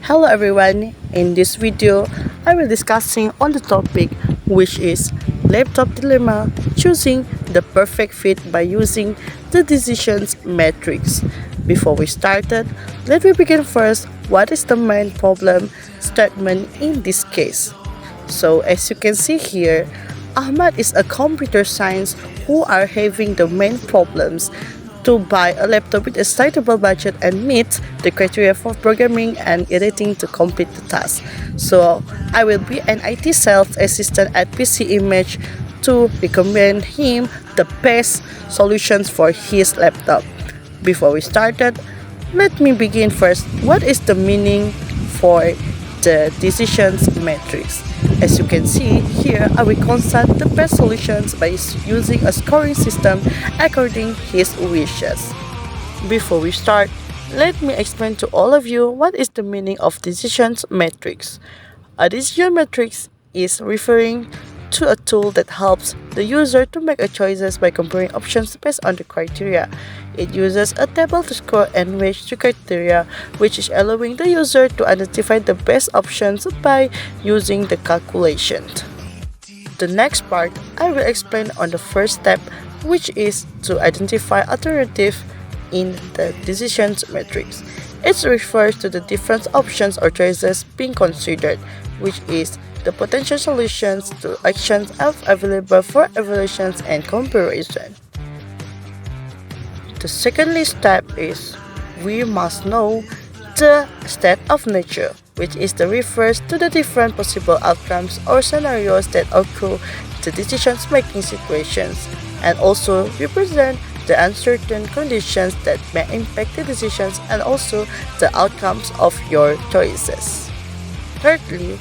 Hello everyone, in this video I will discussing on the topic which is laptop dilemma, choosing the perfect fit by using the decisions matrix. Before we started, let me begin first what is the main problem statement in this case. So as you can see here, Ahmad is a computer science who are having the main problems to buy a laptop with a suitable budget and meet the criteria for programming and editing to complete the task. So I will be an IT sales assistant at PC Image to recommend him the best solutions for his laptop. Before we started, let me begin first. What is the meaning for the decisions matrix? As you can see here, I will consult the best solutions by using a scoring system according his wishes. Before we start, let me explain to all of you what is the meaning of decisions matrix. A decision matrix is referring to a tool that helps the user to make a choices by comparing options based on the criteria. It uses a table to score and weight the criteria, which is allowing the user to identify the best options by using the calculation. The next part, I will explain on the first step, which is to identify alternative in the decisions matrix. It refers to the different options or choices being considered, which is the potential solutions to actions available for evaluations and comparison. The second step is we must know the state of nature, which is the refers to the different possible outcomes or scenarios that occur the decisions making situations, and also represent the uncertain conditions that may impact the decisions and also the outcomes of your choices. Thirdly,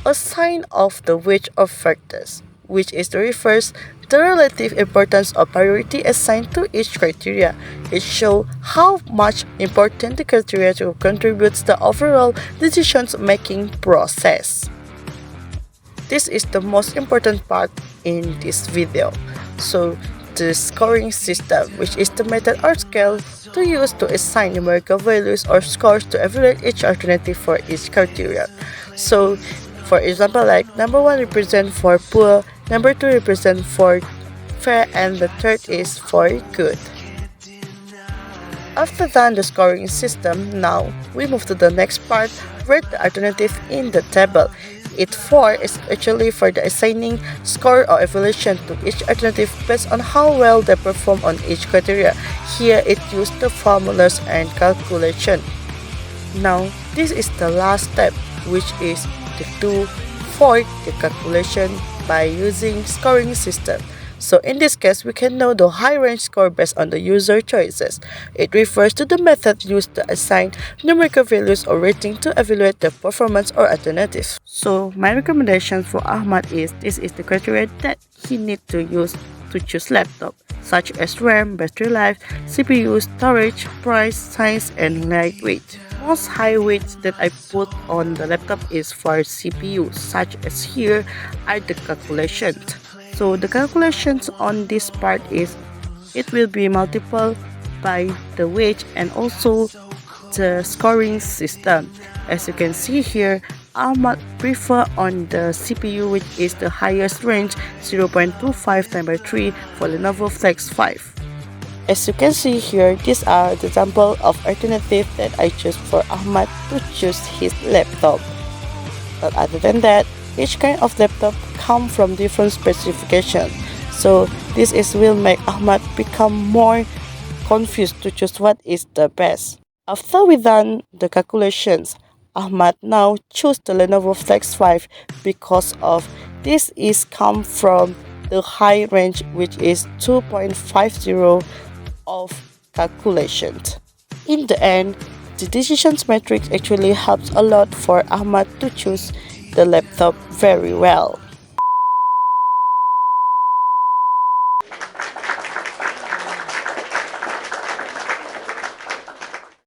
a sign of the weight of factors, which is the refers the relative importance or priority assigned to each criteria. It shows how much important the criteria to contribute to the overall decision-making process. This is the most important part in this video. So the scoring system, which is the method or scale to use to assign numerical values or scores to evaluate each alternative for each criteria. So for example, like number 1 represent for poor, number 2 represent for fair, and the third is for good. After done the scoring system, now we move to the next part, write the alternative in the table. It 4 is actually for the assigning score or evaluation to each alternative based on how well they perform on each criteria. Here it used the formulas and calculation. Now this is the last step, which is to do for the calculation by using scoring system. So in this case, we can know the high range score based on the user choices. It refers to the method used to assign numerical values or rating to evaluate the performance or alternatives. So my recommendation for Ahmad is this is the criteria that he needs to use to choose laptop, such as RAM, battery life, CPU, storage, price, size, and lightweight. Most high weights that I put on the laptop is for CPU, such as here are the calculations. So the calculations on this part is it will be multiple by the weight and also the scoring system. As you can see here, Ahmad prefer on the CPU, which is the highest range 0.25 times by 3 for Lenovo Flex 5. As you can see here, these are the example of alternative that I choose for Ahmad to choose his laptop. But other than that, each kind of laptop come from different specifications. So this will make Ahmad become more confused to choose what is the best. After we done the calculations, Ahmad now choose the Lenovo Flex 5 because of this is come from the high range, which is 2.50 of calculations. In the end, the decisions matrix actually helps a lot for Ahmad to choose the laptop very well.